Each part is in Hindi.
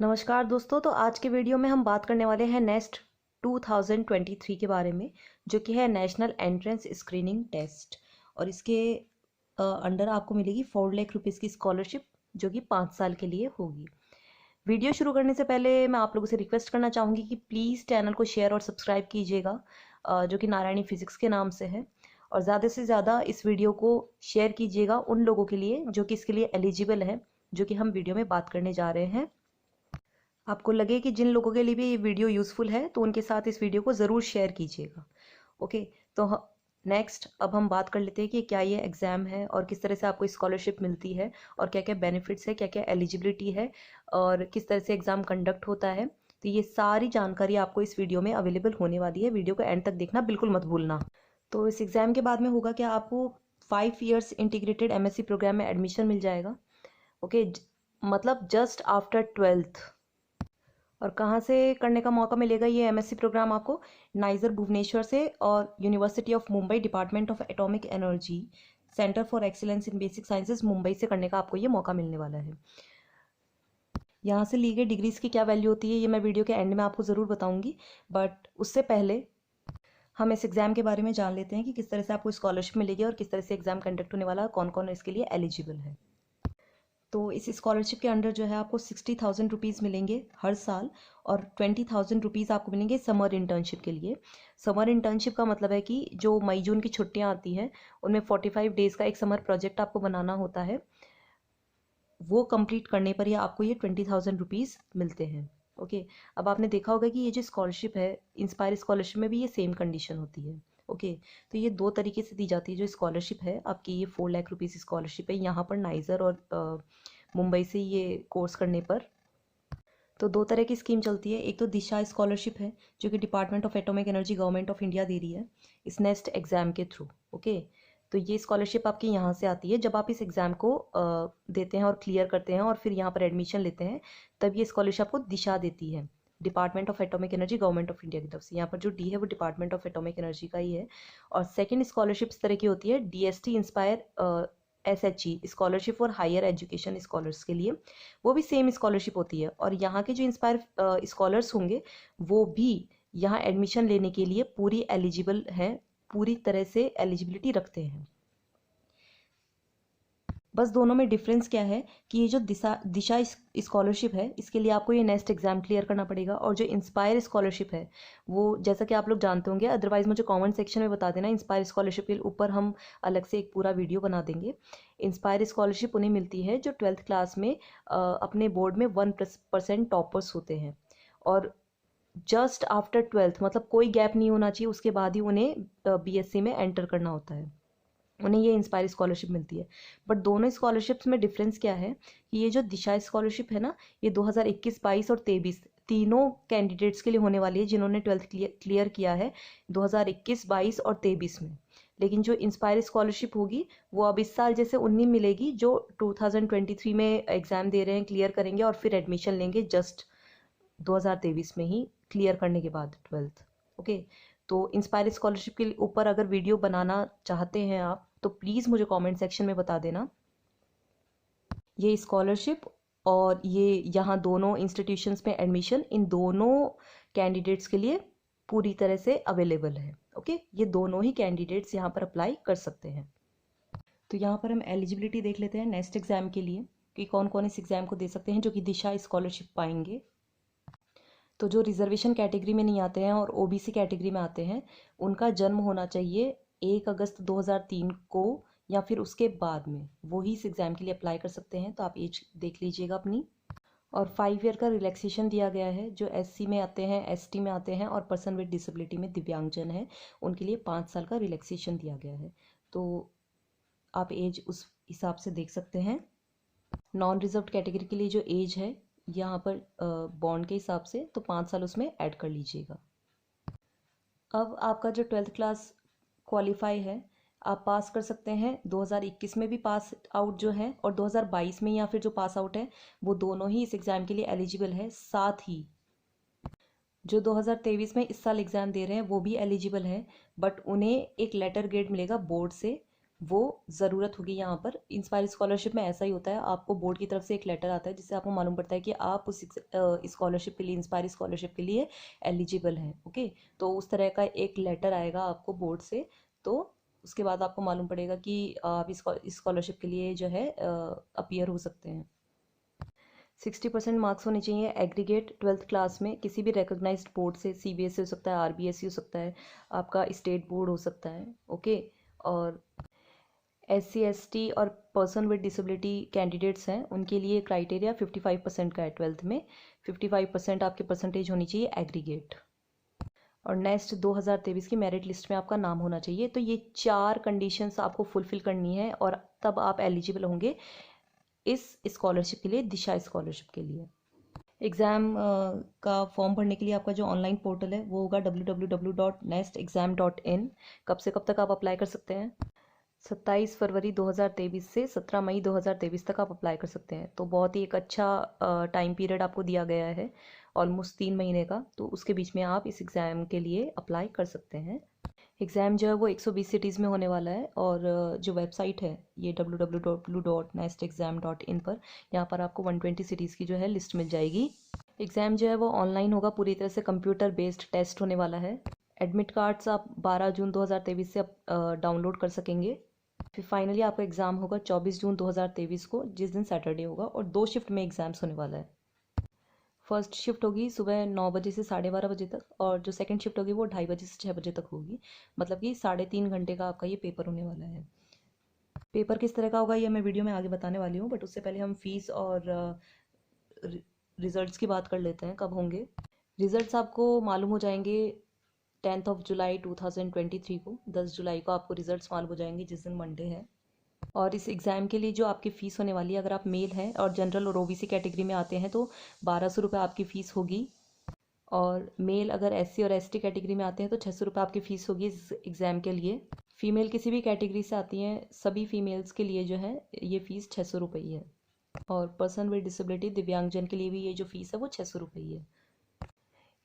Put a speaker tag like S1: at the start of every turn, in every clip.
S1: नमस्कार दोस्तों। तो आज के वीडियो में हम बात करने वाले हैं नेस्ट 2023 के बारे में, जो कि है नेशनल एंट्रेंस स्क्रीनिंग टेस्ट। और इसके अंडर आपको मिलेगी 4 लाख रुपीज़ की स्कॉलरशिप, जो कि 5 साल के लिए होगी। वीडियो शुरू करने से पहले मैं आप लोगों से रिक्वेस्ट करना चाहूँगी कि प्लीज़ चैनल को शेयर और सब्सक्राइब कीजिएगा, जो कि नारायणी फिजिक्स के नाम से है। और ज़्यादा से ज़्यादा इस वीडियो को शेयर कीजिएगा उन लोगों के लिए जो कि इसके लिए एलिजिबल है, जो कि हम वीडियो में बात करने जा रहे हैं। आपको लगे कि जिन लोगों के लिए भी ये वीडियो यूज़फुल है तो उनके साथ इस वीडियो को ज़रूर शेयर कीजिएगा। ओके, तो नेक्स्ट अब हम बात कर लेते हैं कि क्या ये एग्ज़ाम है और किस तरह से आपको स्कॉलरशिप मिलती है और क्या क्या बेनिफिट्स है, क्या क्या एलिजिबिलिटी है और किस तरह से एग्ज़ाम कंडक्ट होता है। तो ये सारी जानकारी आपको इस वीडियो में अवेलेबल होने वाली है। वीडियो को एंड तक देखना बिल्कुल मत भूलना। तो इस एग्ज़ाम के बाद में होगा क्या, आपको 5 ईयर्स इंटीग्रेटेड MSc प्रोग्राम में एडमिशन मिल जाएगा। ओके, मतलब जस्ट आफ्टर 12th। और कहाँ से करने का मौका मिलेगा ये MSc प्रोग्राम आपको? नाइजर भुवनेश्वर से और university of Mumbai department of atomic energy centre for excellence in basic sciences Mumbai से करने का आपको ये मौका मिलने वाला है। यहाँ से ली गई डिग्रीज़ की क्या वैल्यू होती है ये मैं वीडियो के एंड में आपको ज़रूर बताऊँगी, बट उससे पहले हम इस एग्ज़ाम के बारे में जान लेते हैं कि किस तरह से आपको स्कॉलरशिप मिलेगी और किस तरह से एग्ज़ाम कंडक्ट होने वाला है, कौन कौन इसके लिए एलिजिबल है। तो इस स्कॉलरशिप के अंडर जो है आपको 60,000 रुपीज़ मिलेंगे हर साल और 20,000 रुपीज़ आपको मिलेंगे समर इंटर्नशिप के लिए। समर इंटर्नशिप का मतलब है कि जो मई जून की छुट्टियां आती हैं उनमें 45 डेज़ का एक समर प्रोजेक्ट आपको बनाना होता है। वो कंप्लीट करने पर ही आपको ये 20,000 रुपीज़ मिलते हैं। ओके, अब आपने देखा होगा कि ये जो स्कॉलरशिप है, इंस्पायर स्कॉलरशिप में भी ये सेम कंडीशन होती है। ओके, तो ये दो तरीके से दी जाती है। जो स्कॉलरशिप है आपकी, ये 4 लाख रुपीज़ स्कॉलरशिप है यहाँ पर नाइजर और मुंबई से ये कोर्स करने पर। तो दो तरह की स्कीम चलती है। एक तो दिशा स्कॉलरशिप है, जो कि department of atomic energy government of India दे रही है इस नेस्ट एग्ज़ाम के थ्रू। ओके, तो ये स्कॉलरशिप आपकी यहाँ से आती है। जब आप इस एग्ज़ाम को देते हैं और क्लियर करते हैं और फिर यहाँ पर एडमिशन लेते हैं, तब ये स्कॉलरशिप आपको दिशा देती है, department of atomic energy government of India की तरफ से। यहाँ पर जो डी है वो डिपार्टमेंट ऑफ एटॉमिक एनर्जी का ही है। और सेकेंड स्कॉलरशिप इस तरह की होती है, DST inspire SHE scholarship for higher education scholars के लिए। वो भी सेम स्कॉलरशिप होती है और यहाँ के जो इंस्पायर स्कॉलर्स होंगे वो भी यहाँ एडमिशन लेने के लिए पूरी एलिजिबल हैं, पूरी तरह से एलिजिबिलिटी रखते हैं। बस दोनों में डिफरेंस क्या है कि ये जो दिशा स्कॉलरशिप है, इसके लिए आपको ये नेक्स्ट एग्जाम क्लियर करना पड़ेगा। और जो इंस्पायर स्कॉलरशिप है वो जैसा कि आप लोग जानते होंगे, अदरवाइज मुझे कमेंट सेक्शन में बता देना। इंस्पायर स्कॉलरशिप के ऊपर हम अलग से एक पूरा वीडियो बना देंगे। इंस्पायर स्कॉलरशिप उन्हें मिलती है जो 12th क्लास में अपने बोर्ड में 1% टॉपर्स होते हैं और जस्ट आफ्टर 12th, मतलब कोई गैप नहीं होना चाहिए, उसके बाद ही उन्हें BSc में एंटर करना होता है, उन्हें ये इंस्पायर स्कॉलरशिप मिलती है। बट दोनों स्कॉलरशिप्स में डिफरेंस क्या है कि ये जो दिशा स्कॉलरशिप है ना, ये 2021, 22 और 23 तीनों कैंडिडेट्स के लिए होने वाली है जिन्होंने 12th क्लियर किया है 2021, 22 और 23 में। लेकिन जो इंस्पायर स्कॉलरशिप होगी वो अब इस साल जैसे उन्हीं मिलेगी जो 2023 में एग्ज़ाम दे रहे हैं, क्लियर करेंगे और फिर एडमिशन लेंगे जस्ट 2023 में ही क्लियर करने के बाद 12th। ओके, तो इंस्पायर स्कॉलरशिप के ऊपर अगर वीडियो बनाना चाहते हैं आप तो प्लीज़ मुझे कमेंट सेक्शन में बता देना। ये स्कॉलरशिप और ये यहाँ दोनों इंस्टीट्यूशंस में एडमिशन इन दोनों कैंडिडेट्स के लिए पूरी तरह से अवेलेबल है। ओके, ये दोनों ही कैंडिडेट्स यहाँ पर अप्लाई कर सकते हैं। तो यहाँ पर हम एलिजिबिलिटी देख लेते हैं नेक्स्ट एग्जाम के लिए कि कौन कौन इस एग्ज़ाम को दे सकते हैं जो कि दिशा स्कॉलरशिप पाएंगे। तो जो रिजर्वेशन कैटेगरी में नहीं आते हैं और OBC कैटेगरी में आते हैं, उनका जन्म होना चाहिए 1 अगस्त 2003 को या फिर उसके बाद में, वो ही इस एग्ज़ाम के लिए अप्लाई कर सकते हैं। तो आप एज देख लीजिएगा अपनी। और 5 ईयर का रिलैक्सेशन दिया गया है। जो SC में आते हैं, ST में आते हैं और पर्सन विद डिसेबिलिटी में दिव्यांगजन है, उनके लिए 5 साल का रिलैक्सेशन दिया गया है। तो आप एज उस हिसाब से देख सकते हैं। नॉन रिजर्व्ड कैटेगरी के लिए जो एज है यहाँ पर बॉन्ड के हिसाब से, तो 5 साल उसमें ऐड कर लीजिएगा। अब आपका जो 12th क्लास क्वालिफाई है, आप पास कर सकते हैं। 2021 में भी पास आउट जो है और 2022 में या फिर जो पास आउट है, वो दोनों ही इस एग्ज़ाम के लिए एलिजिबल है। साथ ही जो 2023 में इस साल एग्ज़ाम दे रहे हैं वो भी एलिजिबल है, बट उन्हें एक लेटर ग्रेड मिलेगा बोर्ड से वो ज़रूरत होगी यहाँ पर। इंस्पायर स्कॉलरशिप में ऐसा ही होता है, आपको बोर्ड की तरफ से एक लेटर आता है जिससे आपको मालूम पड़ता है कि आप उस स्कॉलरशिप के लिए, इंस्पायर स्कॉलरशिप के लिए एलिजिबल हैं। ओके, तो उस तरह का एक लेटर आएगा आपको बोर्ड से, तो उसके बाद आपको मालूम पड़ेगा कि आप इस स्कॉलरशिप के लिए जो है अपीयर हो सकते हैं। 60% मार्क्स होने चाहिए एग्रीगेट 12th क्लास में किसी भी रिकॉग्नाइज्ड बोर्ड से, सीबीएसई हो सकता है, आरबीएसई हो सकता है, आपका स्टेट बोर्ड हो सकता है। ओके, और SC ST और पर्सन विद डिसेबिलिटी कैंडिडेट्स हैं, उनके लिए क्राइटेरिया 55% का है। 12th में 55% आपकी परसेंटेज होनी चाहिए एग्रीगेट, और नेक्स्ट 2023 की मेरिट लिस्ट में आपका नाम होना चाहिए। तो ये 4 कंडीशंस आपको फुलफिल करनी है और तब आप एलिजिबल होंगे इस स्कॉलरशिप के लिए, दिशा स्कॉलरशिप के लिए। एग्ज़ाम का फॉर्म भरने के लिए आपका जो ऑनलाइन पोर्टल है वो होगा www.nestexam.in। कब से कब तक आप अप्लाई कर सकते हैं? 27 फरवरी 2023 से 17 मई 2023 तक आप अप्लाई कर सकते हैं। तो बहुत ही एक अच्छा टाइम पीरियड आपको दिया गया है, ऑलमोस्ट 3 महीने का। तो उसके बीच में आप इस एग्ज़ाम के लिए अप्लाई कर सकते हैं। एग्ज़ाम जो है वो 120 सिटीज़ में होने वाला है, और जो वेबसाइट है ये www.nestexam.in पर, यहाँ पर आपको 120 सिटीज़ की जो है लिस्ट मिल जाएगी। एग्ज़ाम जो है वो ऑनलाइन होगा, पूरी तरह से कंप्यूटर बेस्ड टेस्ट होने वाला है। एडमिट कार्ड्स आप 12 जून 2023 से डाउनलोड कर सकेंगे। फिर फाइनली आपका एग्ज़ाम होगा 24 जून 2023 को, जिस दिन सैटरडे होगा, और 2 शिफ्ट में एग्ज़ाम्स होने वाला है। फर्स्ट शिफ्ट होगी सुबह 9 बजे से 12:30 बजे तक, और जो सेकंड शिफ्ट होगी वो 2:30 बजे से 6 बजे तक होगी। मतलब कि 3.5 घंटे का आपका ये पेपर होने वाला है। पेपर किस तरह का होगा ये मैं वीडियो में आगे बताने वाली हूँ, बट उससे पहले हम फीस और रिजल्ट्स की बात कर लेते हैं, कब होंगे। रिजल्ट्स आपको मालूम हो जाएंगे 10 जुलाई 2023 को। 10 जुलाई को आपको रिजल्ट्स मालूम हो जाएंगे, जिस दिन मंडे है। और इस एग्ज़ाम के लिए जो आपकी फ़ीस होने वाली है, अगर आप मेल हैं और जनरल और ओबीसी कैटेगरी में आते हैं तो 1200 रुपये आपकी फ़ीस होगी, और मेल अगर SC और ST कैटेगरी में आते हैं तो 600 रुपये आपकी फ़ीस होगी इस एग्ज़ाम के लिए। फ़ीमेल किसी भी कैटेगरी से आती हैं, सभी फीमेल्स के लिए जो है ये फ़ीस 600 रुपये ही है, और पर्सन विद डिसेबिलिटी, दिव्यांगजन के लिए भी ये जो फ़ीस है वो 600 रुपये ही है।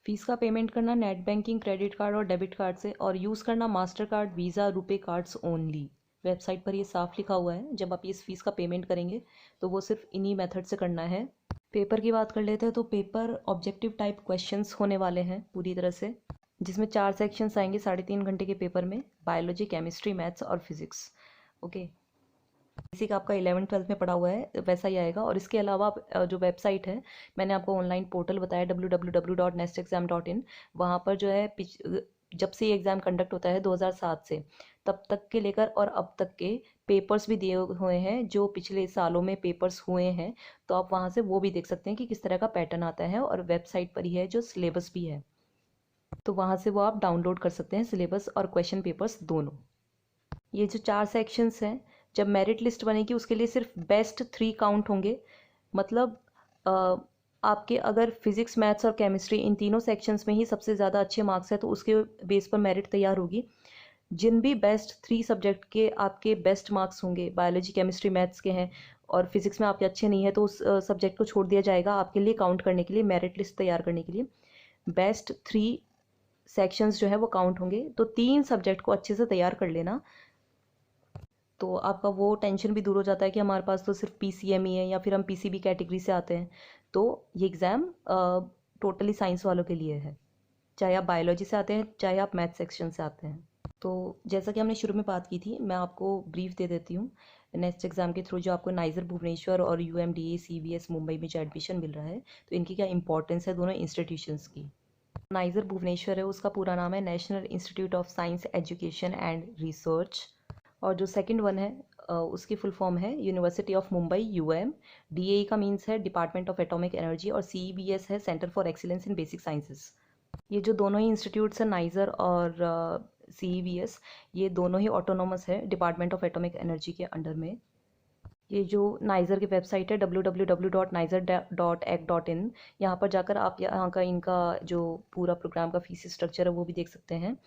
S1: फ़ीस का पेमेंट करना नेट बैंकिंग, क्रेडिट कार्ड और डेबिट कार्ड से, और यूज़ करना master card, visa, RuPay cards only. Website पर ये साफ लिखा हुआ है। जब आप इस फीस का पेमेंट करेंगे तो वो सिर्फ इन्हीं मेथड से करना है। पेपर की बात कर लेते हैं, तो पेपर ऑब्जेक्टिव टाइप क्वेश्चंस होने वाले हैं पूरी तरह से, जिसमें 4 सेक्शंस आएंगे 3.5 घंटे के पेपर में, बायोलॉजी, केमिस्ट्री, मैथ्स और फिजिक्स। ओके, बेसिक आपका 11th-12th में पढ़ा हुआ है वैसा ही आएगा। और इसके अलावा जो वेबसाइट है, मैंने आपको ऑनलाइन पोर्टल बताया www.nestexam.in, वहाँ पर जो है जब से ये एग्ज़ाम कंडक्ट होता है 2007 से, तब तक के लेकर और अब तक के पेपर्स भी दिए हुए हैं, जो पिछले सालों में पेपर्स हुए हैं। तो आप वहाँ से वो भी देख सकते हैं कि किस तरह का पैटर्न आता है, और वेबसाइट पर ही है जो सिलेबस भी है, तो वहाँ से वो आप डाउनलोड कर सकते हैं, सिलेबस और क्वेश्चन पेपर्स दोनों। ये जो 4 सेक्शंस हैं, जब मेरिट लिस्ट बनेगी उसके लिए सिर्फ बेस्ट 3 काउंट होंगे। मतलब आपके अगर फिजिक्स, मैथ्स और केमिस्ट्री इन तीनों सेक्शंस में ही सबसे ज़्यादा अच्छे मार्क्स है तो उसके बेस पर मेरिट तैयार होगी। जिन भी बेस्ट 3 सब्जेक्ट के आपके बेस्ट मार्क्स होंगे, बायोलॉजी, केमिस्ट्री, मैथ्स के हैं, और फिजिक्स में आपके अच्छे नहीं है तो उस सब्जेक्ट को छोड़ दिया जाएगा आपके लिए काउंट करने के लिए, मेरिट लिस्ट तैयार करने के लिए। बेस्ट 3 सेक्शंस जो है वो काउंट होंगे, तो 3 सब्जेक्ट को अच्छे से तैयार कर लेना, तो आपका वो टेंशन भी दूर हो जाता है कि हमारे पास तो सिर्फ PCM ही है, या फिर हम PCB कैटेगरी से आते हैं। तो ये एग्ज़ाम टोटली साइंस वालों के लिए है, चाहे आप बायोलॉजी से आते हैं, चाहे आप मैथ सेक्शन से आते हैं। तो जैसा कि हमने शुरू में बात की थी, मैं आपको ब्रीफ दे देती हूँ। नेक्स्ट एग्ज़ाम के थ्रू जो आपको नाइजर भुवनेश्वर और UMDA CBS मुंबई में जो एडमिशन मिल रहा है, तो इनकी क्या इंपॉर्टेंस है दोनों इंस्टीट्यूशंस की। नाइजर भुवनेश्वर है, उसका पूरा नाम है national institute of science education and research, और जो सेकंड वन है उसकी फुल फॉर्म है university of Mumbai UM। DAE का मीन्स है डिपार्टमेंट ऑफ एटॉमिक एनर्जी, और CEBS है centre for excellence in basic sciences. ये जो दोनों ही इंस्टीट्यूट्स हैं, नाइजर और CEBS, ये दोनों ही ऑटोनोमस है डिपार्टमेंट ऑफ एटॉमिक एनर्जी के अंडर में। ये जो नाइजर की वेबसाइट है www.nizer.ac.in, यहाँ पर जाकर आप यहाँ का इनका जो पूरा प्रोग्राम का फीस स्ट्रक्चर है वो भी देख सकते हैं।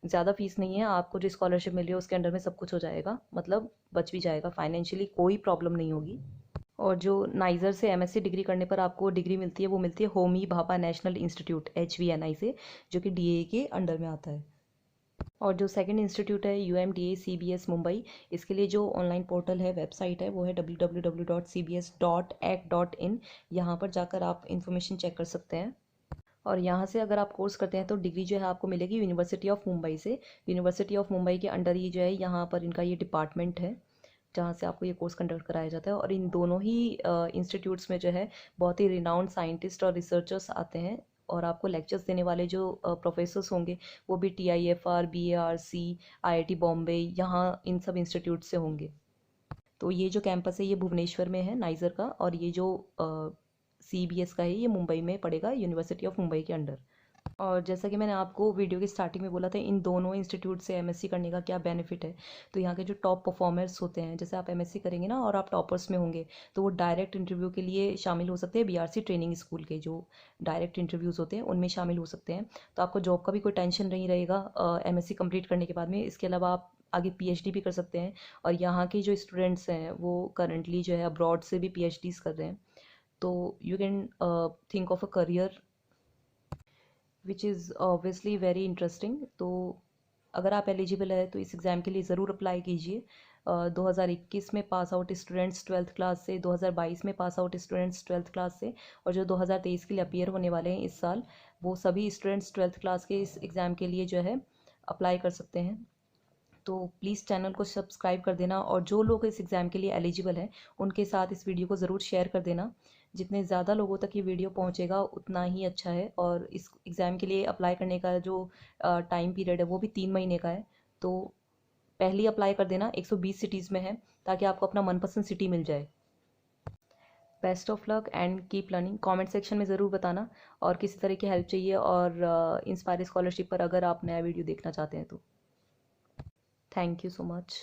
S1: ज़्यादा फीस नहीं है, आपको जो स्कॉलरशिप मिल रही है उसके अंडर में सब कुछ हो जाएगा, मतलब बच भी जाएगा, फाइनेंशियली कोई प्रॉब्लम नहीं होगी। और जो नाइजर से MSc डिग्री करने पर आपको डिग्री मिलती है वो मिलती है Homi Bhabha national institute HVNI से, जो कि DAE के अंडर में आता है। और जो सेकंड इंस्टीट्यूट है UMDA CBS मुंबई, इसके लिए जो ऑनलाइन पोर्टल है, वेबसाइट है, वो है www.cbs.ac.in। यहाँ पर जाकर आप इन्फॉर्मेशन चेक कर सकते हैं। और यहाँ से अगर आप कोर्स करते हैं तो डिग्री जो है आपको मिलेगी यूनिवर्सिटी ऑफ मुंबई से। यूनिवर्सिटी ऑफ मुंबई के अंडर ही जो है यहाँ पर इनका ये डिपार्टमेंट है जहाँ से आपको ये कोर्स कंडक्ट कराया जाता है। और इन दोनों ही इंस्टीट्यूट्स में जो है बहुत ही रिनाउंड साइंटिस्ट और रिसर्चर्स आते हैं, और आपको लेक्चर्स देने वाले जो प्रोफेसर्स होंगे वो भी TIFR, BARC, IIT बॉम्बे, यहाँ इन सब इंस्टीट्यूट से होंगे। तो ये जो कैंपस है ये भुवनेश्वर में है, नाइजर का, और ये जो CBS का है ये मुंबई में पड़ेगा, यूनिवर्सिटी ऑफ मुंबई के अंडर। और जैसा कि मैंने आपको वीडियो की स्टार्टिंग में बोला था, इन दोनों इंस्टीट्यूट से MSc करने का क्या बेनिफिट है। तो यहाँ के जो टॉप परफॉर्मर्स होते हैं, जैसे आप MSc करेंगे ना और आप टॉपर्स में होंगे, तो वो डायरेक्ट इंटरव्यू के लिए शामिल हो सकते हैं। BRC ट्रेनिंग स्कूल के जो डायरेक्ट इंटरव्यूज़ होते हैं उनमें शामिल हो सकते हैं। तो आपको जॉब का भी कोई टेंशन नहीं रहेगा MSc कंप्लीट करने के बाद में। इसके अलावा आप आगे PhD भी कर सकते हैं। और यहाँ के जो स्टूडेंट्स हैं वो करंटली जो है अब्रॉड से भी PhDs कर रहे हैं। तो you can think of a career which is obviously very interesting. तो अगर आप एलिजिबल है तो इस एग्ज़ाम के लिए ज़रूर अप्लाई कीजिए। 2021 में pass out students 12th class से, 2022 में pass out students 12th class से, और जो 2023 के लिए अपीयर होने वाले हैं इस साल, वो सभी स्टूडेंट्स 12th क्लास के इस एग्ज़ाम के लिए जो है अप्लाई कर सकते हैं। तो प्लीज़ चैनल को सब्सक्राइब कर देना, और जो लोग इस एग्ज़ाम के लिए एलिजिबल हैं उनके साथ इस वीडियो को ज़रूर शेयर कर देना। जितने ज़्यादा लोगों तक ये वीडियो पहुंचेगा उतना ही अच्छा है। और इस एग्ज़ाम के लिए अप्लाई करने का जो टाइम पीरियड है वो भी 3 महीने का है। तो पहले अप्लाई कर देना, 120 सिटीज़ में है, ताकि आपको अपना मनपसंद सिटी मिल जाए। Best of luck and keep learning. Comment section में ज़रूर बताना, और किसी तरह की हेल्प चाहिए और इंस्पायर स्कॉलरशिप पर अगर आप नया वीडियो देखना चाहते हैं तो। Thank you so much.